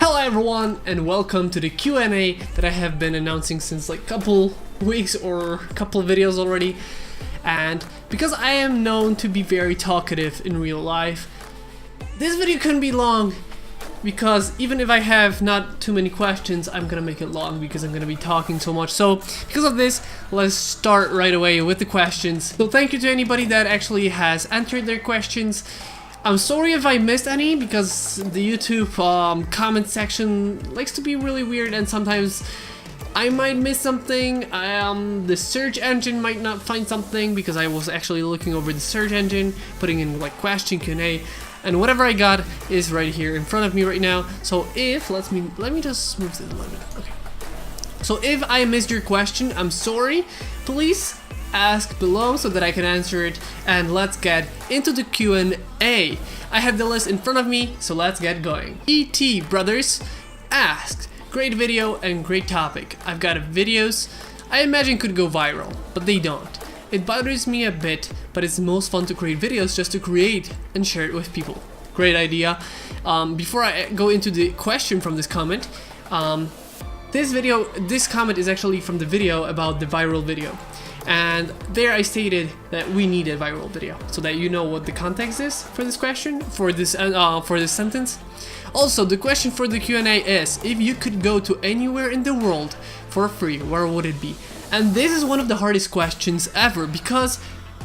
Hello everyone and welcome to the Q&A that I have been announcing since like couple weeks or couple of videos already. And because I am known to be very talkative in real life, this video couldn't be long because even if I have not too many questions, I'm gonna make it long because I'm gonna be talking so much. So because of this, let's start right away with the questions. So thank you to anybody that actually has answered their questions. I'm sorry if I missed any because the YouTube comment section likes to be really weird and sometimes I might miss something. The search engine might not find something because I was actually looking over the search engine, putting in like question Q&A, and whatever I got is right here in front of me right now. So if let me just move this a little bit. Okay. So if I missed your question, I'm sorry. Please ask below so that I can answer it, and let's get into the Q&A. I have the list in front of me, so let's get going. ET Brothers asked, great video and great topic. I've got videos I imagine could go viral, but they don't. It bothers me a bit, but it's most fun to create videos just to create and share it with people. Great idea. Before I go into the question from this comment, this comment is actually from the video about the viral video. And there I stated that we need a viral video, so that you know what the context is for this question, for this sentence. Also, the question for the Q&A is, if you could go to anywhere in the world for free, where would it be? And this is one of the hardest questions ever, because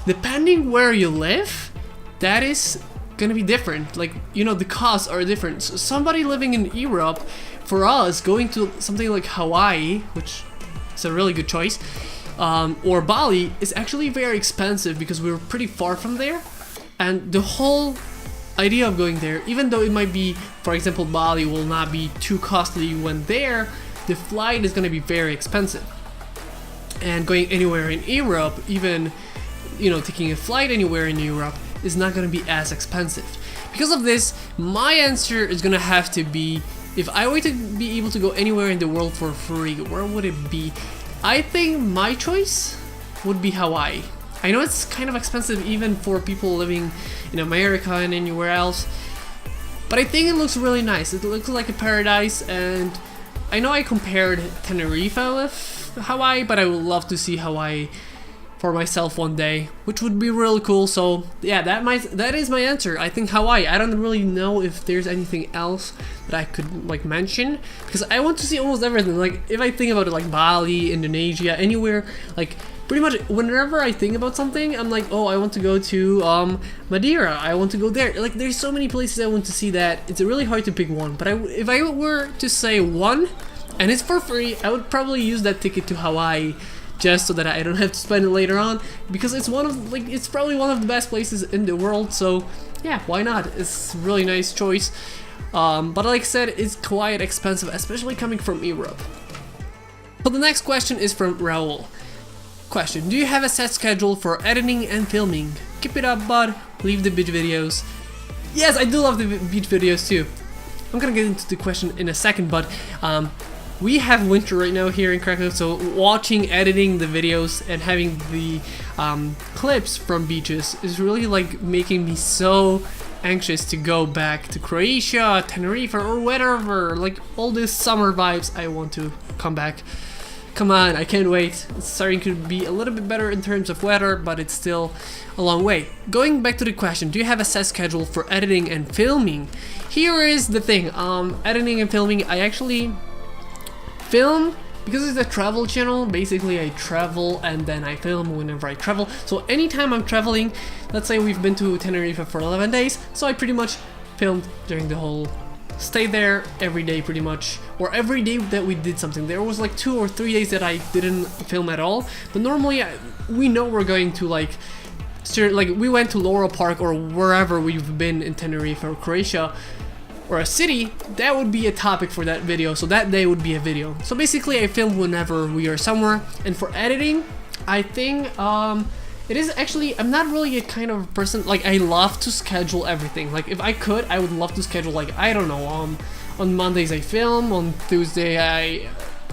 depending where you live, that is gonna be different. Like, you know, the costs are different. So somebody living in Europe, for us, going to something like Hawaii, which is a really good choice, or Bali, is actually very expensive because we're pretty far from there. And the whole idea of going there, even though it might be, for example, Bali will not be too costly when there, the flight is going to be very expensive. And going anywhere in Europe, even, you know, taking a flight anywhere in Europe is not going to be as expensive. Because of this, my answer is going to have to be, if I were to be able to go anywhere in the world for free, where would it be? I think my choice would be Hawaii. I know it's kind of expensive even for people living in America and anywhere else, but I think it looks really nice. It looks like a paradise, and I know I compared Tenerife with Hawaii, but I would love to see Hawaii for myself one day, which would be really cool. So yeah, that is my answer. I think Hawaii. I don't really know if there's anything else that I could like mention, because I want to see almost everything. Like if I think about it, like Bali, Indonesia, anywhere, like pretty much whenever I think about something, I'm like, oh, I want to go to Madeira, I want to go there. Like there's so many places I want to see that it's really hard to pick one. But if I were to say one and it's for free, I would probably use that ticket to Hawaii, just so that I don't have to spend it later on, because it's it's probably one of the best places in the world. So yeah, why not? It's a really nice choice. But like I said, it's quite expensive, especially coming from Europe. So the next question is from Raul. Question: do you have a set schedule for editing and filming? Keep it up, bud. Leave the beach videos. Yes, I do love the beach videos too. I'm gonna get into the question in a second, but we have winter right now here in Krakow, so watching, editing the videos, and having the clips from beaches is really like making me so anxious to go back to Croatia, Tenerife, or whatever. Like all these summer vibes, I want to come back. Come on, I can't wait. It's starting to be a little bit better in terms of weather, but it's still a long way. Going back to the question, do you have a set schedule for editing and filming? Here is the thing, editing and filming, I actually film because it's a travel channel. Basically I travel and then I film whenever I travel. So anytime I'm traveling, let's say we've been to Tenerife for 11 days, so I pretty much filmed during the whole stay there every day pretty much, or every day that we did something. There was like 2 or 3 days that I didn't film at all, but normally we know we're going to like we went to Laurel Park or wherever we've been in Tenerife or Croatia or a city. That would be a topic for that video, so that day would be a video. So basically I film whenever we are somewhere. And for editing, I think it is actually, I'm not really a kind of person, like I love to schedule everything. Like if I could, I would love to schedule, like, I don't know, on Mondays I film, on Tuesday I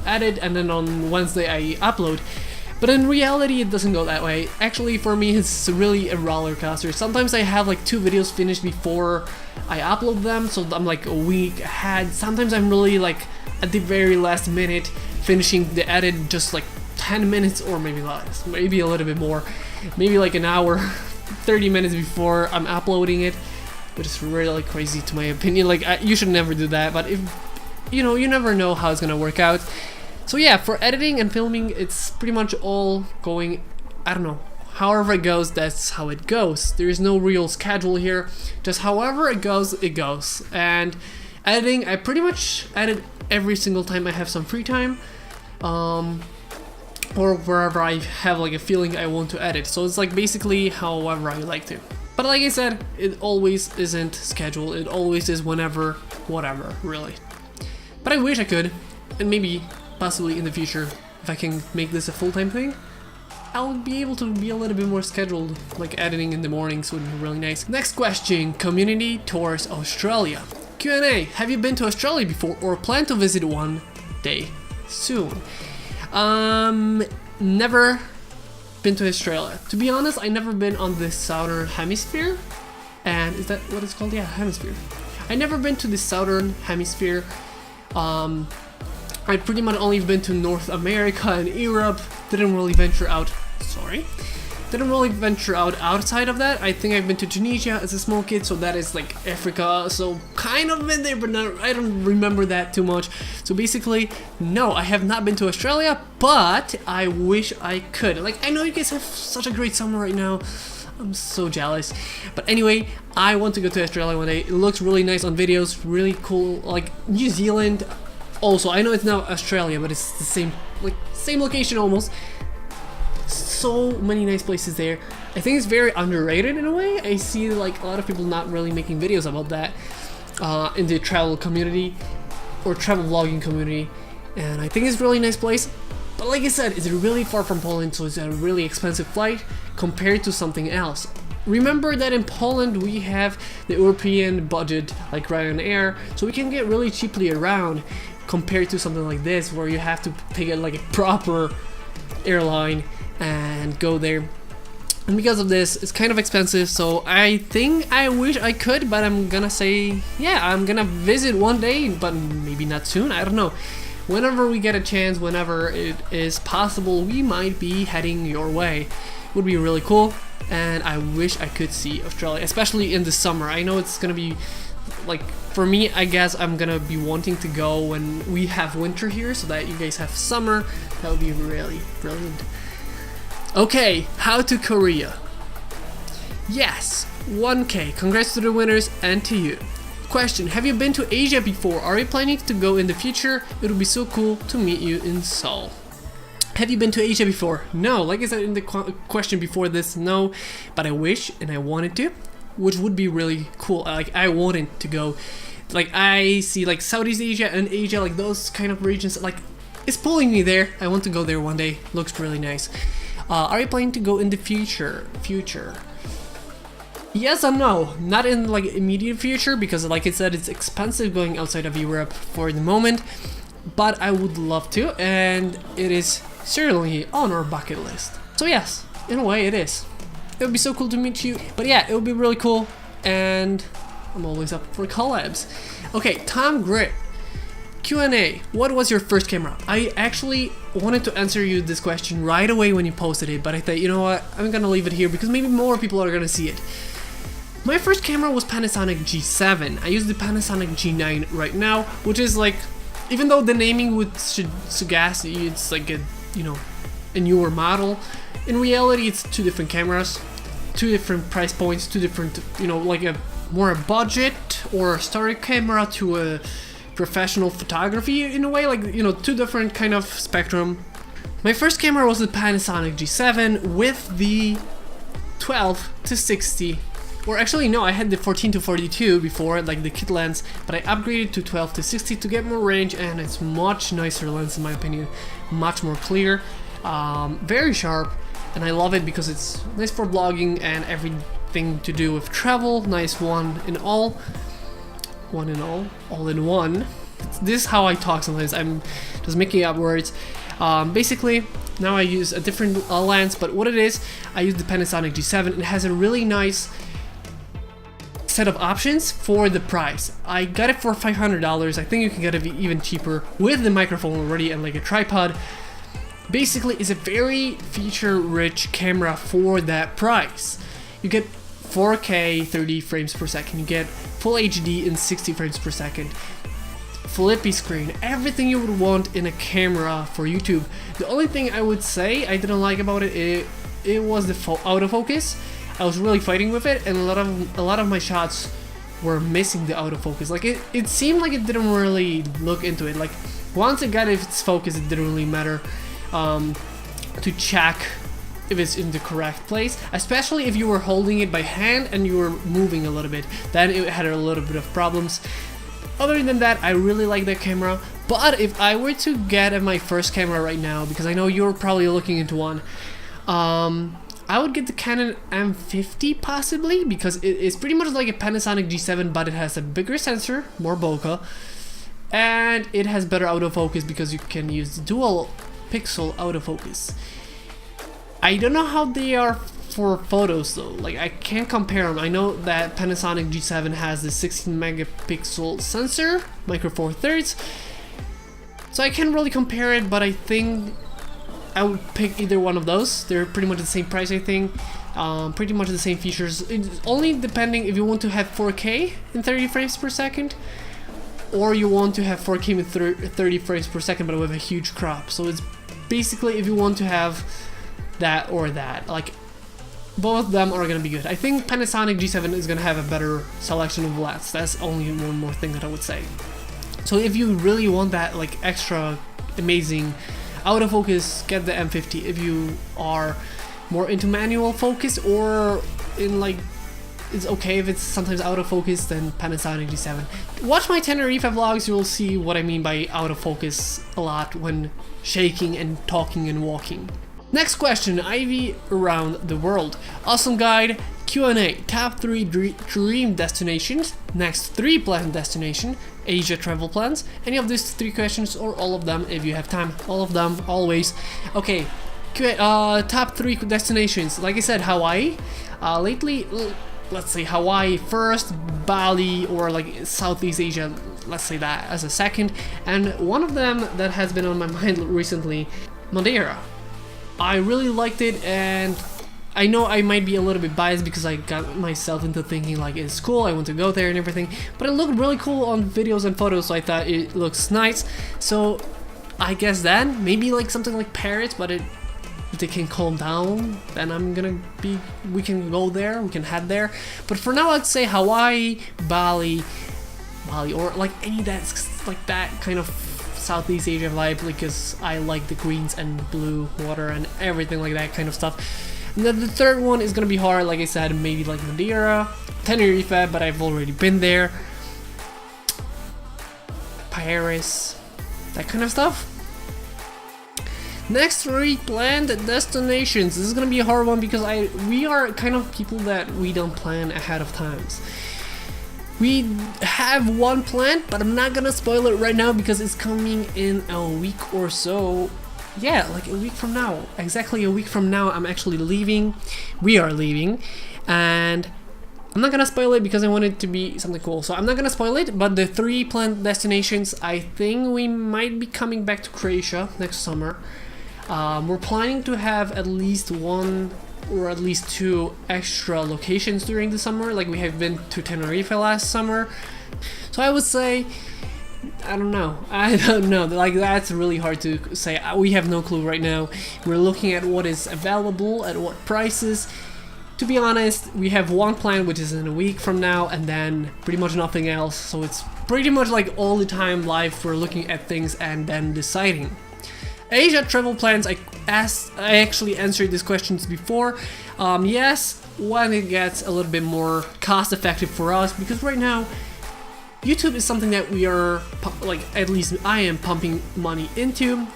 edit, and then on Wednesday I upload. But in reality, it doesn't go that way. Actually, for me, it's really a roller coaster. Sometimes I have like 2 videos finished before I upload them, so I'm like a week ahead. Sometimes I'm really like at the very last minute finishing the edit, just like 10 minutes or maybe less, maybe a little bit more, maybe like an hour 30 minutes before I'm uploading it, which is really crazy to my opinion. Like you should never do that, but if you know, you never know how it's gonna work out. So yeah, for editing and filming, it's pretty much all going, I don't know, however it goes, that's how it goes. There is no real schedule here, just however it goes, it goes. And editing, I pretty much edit every single time I have some free time, or wherever I have like a feeling I want to edit. So it's like basically however I like to. But like I said, it always isn't scheduled, it always is whenever, whatever, really. But I wish I could, and maybe, possibly in the future, if I can make this a full-time thing, I'll be able to be a little bit more scheduled, like editing in the mornings would be really nice. Next question, community tours Australia. Q&A, have you been to Australia before or plan to visit one day soon? Never been to Australia. To be honest, I never been on the southern hemisphere. And is that what it's called? Yeah, hemisphere. I never been to the southern hemisphere. I'd pretty much only been to North America and Europe. Didn't really venture out. Didn't really venture out outside of that. I think I've been to Tunisia as a small kid, so that is like Africa. So kind of been there, but not, I don't remember that too much. So basically, no, I have not been to Australia, but I wish I could. Like, I know you guys have such a great summer right now. I'm so jealous. But anyway, I want to go to Australia one day. It looks really nice on videos, really cool. Like New Zealand also. I know it's not Australia, but it's the same, like same location almost. So many nice places there. I think it's very underrated in a way. I see like a lot of people not really making videos about that in the travel community or travel vlogging community, and I think it's a really nice place. But like I said, it's really far from Poland, so it's a really expensive flight compared to something else. Remember that in Poland we have the European budget like Ryanair, so we can get really cheaply around compared to something like this where you have to take it like a proper airline and go there. And because of this, it's kind of expensive, so I think I wish I could, but I'm gonna say, yeah, I'm gonna visit one day, but maybe not soon, I don't know. Whenever we get a chance, whenever it is possible, we might be heading your way. Would be really cool, and I wish I could see Australia, especially in the summer. I know it's gonna be, like, for me, I guess I'm gonna be wanting to go when we have winter here, so that you guys have summer. That would be really brilliant. Okay, how to Korea? Yes, 1K. Congrats to the winners and to you. Question, have you been to Asia before? Are you planning to go in the future? It would be so cool to meet you in Seoul. Have you been to Asia before? No, like I said in the question before this, no, but I wish and I wanted to, which would be really cool. Like, I wanted to go. Like, I see like Southeast Asia and Asia, like those kind of regions, like it's pulling me there. I want to go there one day. Looks really nice. Are you planning to go in the future? Yes and no. Not in like immediate future, because like I said, it's expensive going outside of Europe for the moment, but I would love to, and it is certainly on our bucket list. So yes, in a way it is. It would be so cool to meet you, but yeah, it would be really cool, and I'm always up for collabs. Okay, Tom Grip. Q&A, what was your first camera? I actually wanted to answer you this question right away when you posted it, but I thought, you know what, I'm gonna leave it here because maybe more people are gonna see it. My first camera was Panasonic G7. I use the Panasonic G9 right now, which is like, even though the naming would suggest it's like a, you know, a newer model, in reality it's two different cameras, two different price points, two different, you know, like a more a budget or a story camera to a professional photography in a way, like, you know, two different kind of spectrum. My first camera was the Panasonic G7 with the 12 to 60, or actually no, I had the 14 to 42 before, like the kit lens, but I upgraded to 12 to 60 to get more range, and it's much nicer lens in my opinion, much more clear, very sharp, and I love it because it's nice for vlogging and everything to do with travel. Nice all in one. This is how I talk sometimes. I'm just making up words. Basically, now I use a different lens, but what it is, I use the Panasonic G7. It has a really nice set of options for the price. I got it for $500. I think you can get it even cheaper with the microphone already and like a tripod. Basically, it's a very feature-rich camera for that price. You get 4K 30 frames per second, you get full HD in 60 frames per second, flippy screen, everything you would want in a camera for YouTube. The only thing I would say I didn't like about it was the autofocus. I was really fighting with it, and a lot of my shots were missing the autofocus. Like it seemed like it didn't really look into it. Like once it got its focus, it didn't really matter to check if it's in the correct place, especially if you were holding it by hand and you were moving a little bit, then it had a little bit of problems. Other than that, I really like that camera. But if I were to get my first camera right now, because I know you're probably looking into one, I would get the Canon M50 possibly, because it's pretty much like a Panasonic G7, but it has a bigger sensor, more bokeh, and it has better autofocus because you can use dual pixel autofocus. I don't know how they are for photos though, like I can't compare them. I know that Panasonic G7 has the 16 megapixel sensor, micro four thirds, so I can't really compare it, but I think I would pick either one of those. They're pretty much the same price, I think, pretty much the same features. It's only depending if you want to have 4K in 30 frames per second, or you want to have 4K with 30 frames per second but with a huge crop. So it's basically if you want to have that or that, like both of them are gonna be good. I think Panasonic G7 is gonna have a better selection of lens. That's only one more thing that I would say. So if you really want that like extra amazing autofocus, get the M50. If you are more into manual focus, or in like it's okay if it's sometimes autofocus, then Panasonic G7. Watch my Tenerife vlogs, you will see what I mean by autofocus a lot when shaking and talking and walking. Next question, Ivy around the world. Awesome guide, Q&A, top 3 dream destinations, next 3 planned destination, Asia travel plans. Any of these 3 questions or all of them if you have time. All of them, always. Okay, top 3 destinations. Like I said, Hawaii. Lately, let's say Hawaii first, Bali, or like Southeast Asia, let's say that as a second. And one of them that has been on my mind recently, Madeira. I really liked it, and I know I might be a little bit biased because I got myself into thinking like it's cool, I want to go there and everything, but it looked really cool on videos and photos, so I thought it looks nice. So I guess then maybe like something like Paris, but if they can calm down, then we can go there, we can head there. But for now I'd say Hawaii, Bali, or like any that's like that kind of Southeast Asia vibe, because I like the greens and blue water and everything like that kind of stuff. And then the third one is gonna be hard, like I said, maybe like Madeira, Tenerife, but I've already been there, Paris, that kind of stuff. Next 3 planned destinations. This is gonna be a hard one because we are kind of people that we don't plan ahead of times. We have one planned, but I'm not gonna spoil it right now because it's coming in a week or so. Yeah, like a week from now. Exactly a week from now, I'm actually leaving. We are leaving, and I'm not gonna spoil it because I want it to be something cool. So I'm not gonna spoil it, but the 3 planned destinations, I think we might be coming back to Croatia next summer. We're planning to have at least 1 or at least 2 extra locations during the summer. Like we have been to Tenerife last summer. So I would say, I don't know, like that's really hard to say. We have no clue right now. We're looking at what is available at what prices. To be honest, we have one plan which is in a week from now, and then pretty much nothing else. So it's pretty much like all the time live we're looking at things and then deciding. Asia travel plans, I actually answered these questions before. Yes, when it gets a little bit more cost effective for us, because right now YouTube is something that we are, like at least I am pumping money into,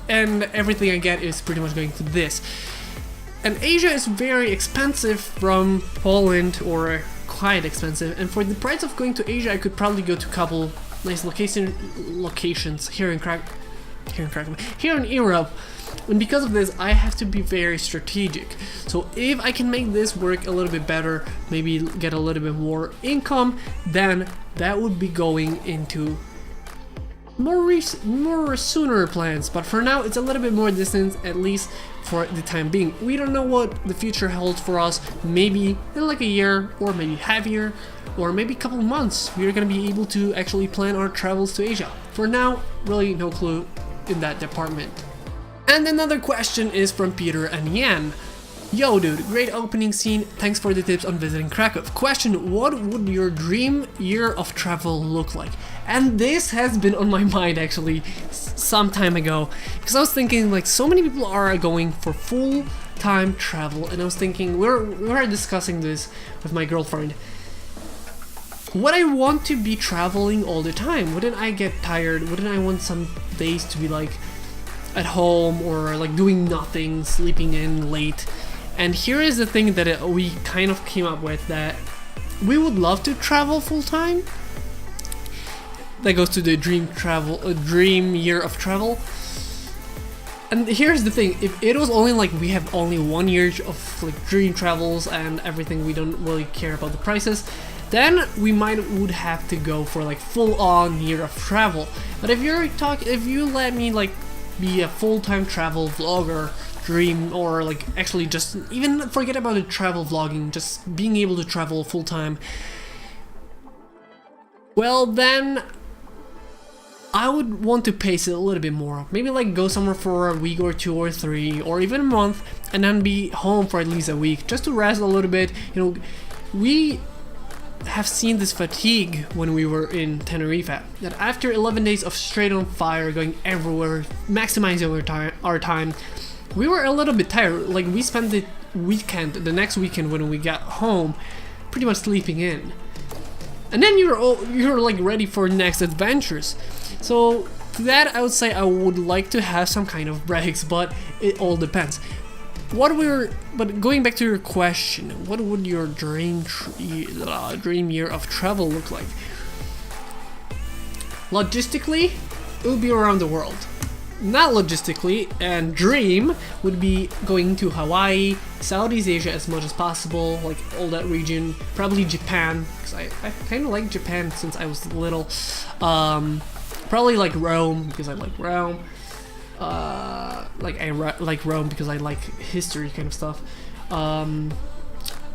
and everything I get is pretty much going to this. And Asia is very expensive from Poland, or quite expensive, and for the price of going to Asia I could probably go to a couple nice locations here in here in Europe. And because of this, I have to be very strategic. So if I can make this work a little bit better, maybe get a little bit more income, then that would be going into more sooner plans. But for now, it's a little bit more distant, at least for the time being. We don't know what the future holds for us. Maybe in like a year, or maybe half year, or maybe a couple months, we're gonna be able to actually plan our travels to Asia. For now, really no clue in that department. And another question is from Peter and Yan. Yo dude, great opening scene, thanks for the tips on visiting Krakow. Question, what would your dream year of travel look like? And this has been on my mind actually some time ago, because I was thinking like so many people are going for full-time travel, and I was thinking, we were discussing this with my girlfriend. Would I want to be traveling all the time? Wouldn't I get tired? Wouldn't I want some days to be like at home or like doing nothing, sleeping in late? And here is the thing that we kind of came up with, that we would love to travel full time. That goes to the dream year of travel. And here's the thing, if it was only like we have only 1 year of like dream travels and everything, we don't really care about the prices, then we would have to go for like full-on year of travel. But if you let me like be a full-time travel vlogger dream, or like actually just even forget about the travel vlogging, just being able to travel full-time, well then I would want to pace it a little bit more. Maybe like go somewhere for a week or 2 or 3 or even a month, and then be home for at least a week just to rest a little bit. You know, we have seen this fatigue when we were in Tenerife, that after 11 days of straight on fire, going everywhere, maximizing our time, we were a little bit tired. Like we spent the next weekend when we got home, pretty much sleeping in. And then you're like ready for next adventures. So to that I would say I would like to have some kind of breaks, but it all depends. But going back to your question, what would your dream year of travel look like? Logistically, it would be around the world. Not logistically, and dream would be going to Hawaii, Southeast Asia as much as possible, like all that region, probably Japan, because I kind of like Japan since I was little. Probably like Rome, because I like Rome. I like Rome because I like history kind of stuff.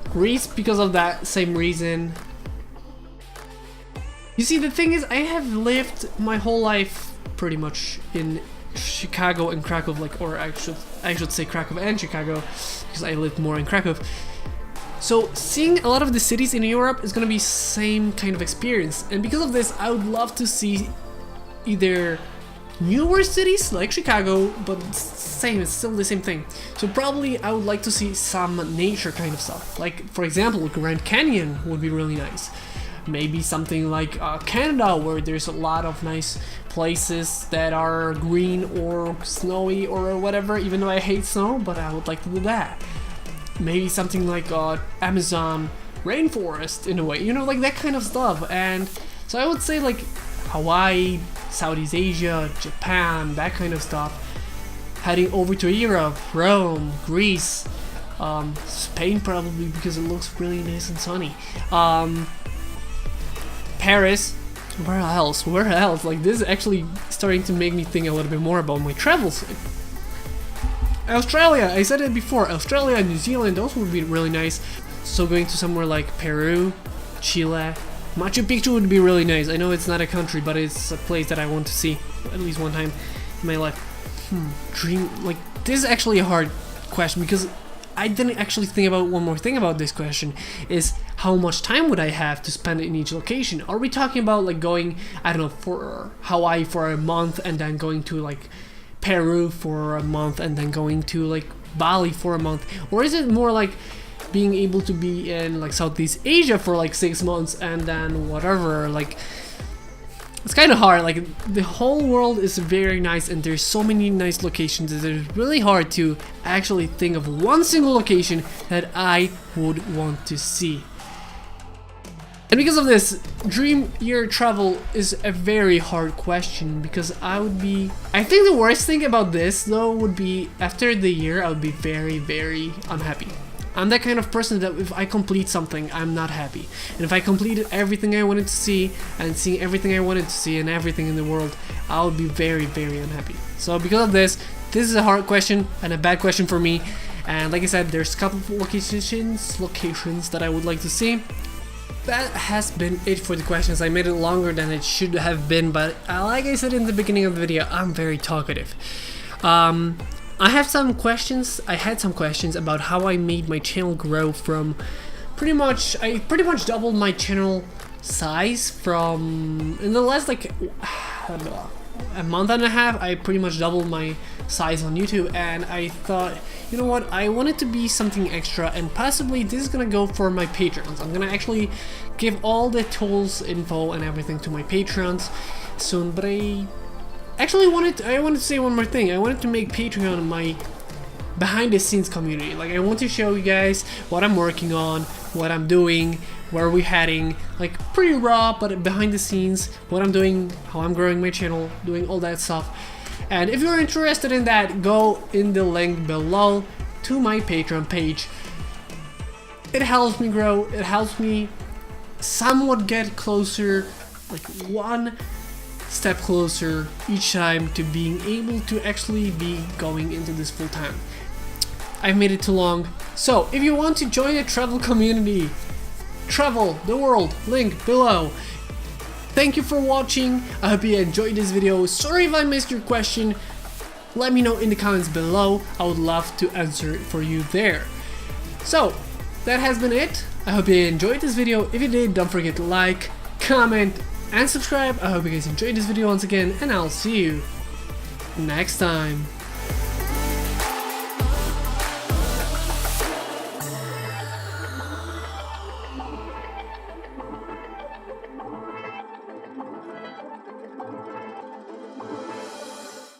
Greece because of that same reason. You see, the thing is, I have lived my whole life pretty much in Chicago and Krakow, or I should say Krakow and Chicago, because I lived more in Krakow. So seeing a lot of the cities in Europe is gonna be same kind of experience, and because of this, I would love to see either newer cities like Chicago, but it's still the same thing. So probably I would like to see some nature kind of stuff, like for example Grand Canyon would be really nice. Maybe something like Canada, where there's a lot of nice places that are green or snowy or whatever, even though I hate snow, but I would like to do that. Maybe something like Amazon rainforest in a way, you know, like that kind of stuff. And so I would say like Hawaii, Southeast Asia, Japan, that kind of stuff. Heading over to Europe, Rome, Greece, Spain probably because it looks really nice and sunny. Paris, where else? Like this is actually starting to make me think a little bit more about my travels. Australia, I said it before, Australia, New Zealand, those would be really nice. So going to somewhere like Peru, Chile, Machu Picchu would be really nice. I know it's not a country, but it's a place that I want to see at least one time in my life. Dream, like this is actually a hard question, because I didn't actually think about one more thing about this question, is how much time would I have to spend in each location? Are we talking about like going, I don't know, for Hawaii for a month and then going to like Peru for a month and then going to like Bali for a month? Or is it more like being able to be in like Southeast Asia for like 6 months and then whatever? Like it's kind of hard. Like the whole world is very nice and there's so many nice locations that it's really hard to actually think of one single location that I would want to see. And because of this, dream year travel is a very hard question, because I think the worst thing about this though would be after the year I would be very, very unhappy. I'm that kind of person that if I complete something, I'm not happy. And if I completed everything I wanted to see and seeing everything I wanted to see and everything in the world, I would be very, very unhappy. So because of this is a hard question and a bad question for me. And like I said, there's a couple of locations that I would like to see. That has been it for the questions. I made it longer than it should have been, but like I said in the beginning of the video, I'm very talkative. I had some questions about how I made my channel grow from I pretty much doubled my channel size from, in the last like, I don't know, a month and a half, I pretty much doubled my size on YouTube, and I thought, you know what, I want it to be something extra, and possibly this is gonna go for my Patreons. I'm gonna actually give all the tools, info, and everything to my Patreons soon, but I wanted to say one more thing. I wanted to make Patreon my behind the scenes community. Like, I want to show you guys what I'm working on, what I'm doing, where we're heading, like pretty raw, but behind the scenes, what I'm doing, how I'm growing my channel, doing all that stuff. And if you're interested in that, go in the link below to my Patreon page. It helps me grow, it helps me somewhat get closer, like one step closer each time to being able to actually be going into this full time. I've made it too long. So if you want to join the travel community, travel the world, link below. Thank you for watching. I hope you enjoyed this video. Sorry if I missed your question. Let me know in the comments below. I would love to answer it for you there. So that has been it. I hope you enjoyed this video. If you did, don't forget to like, comment, and subscribe. I hope you guys enjoyed this video once again, and I'll see you next time.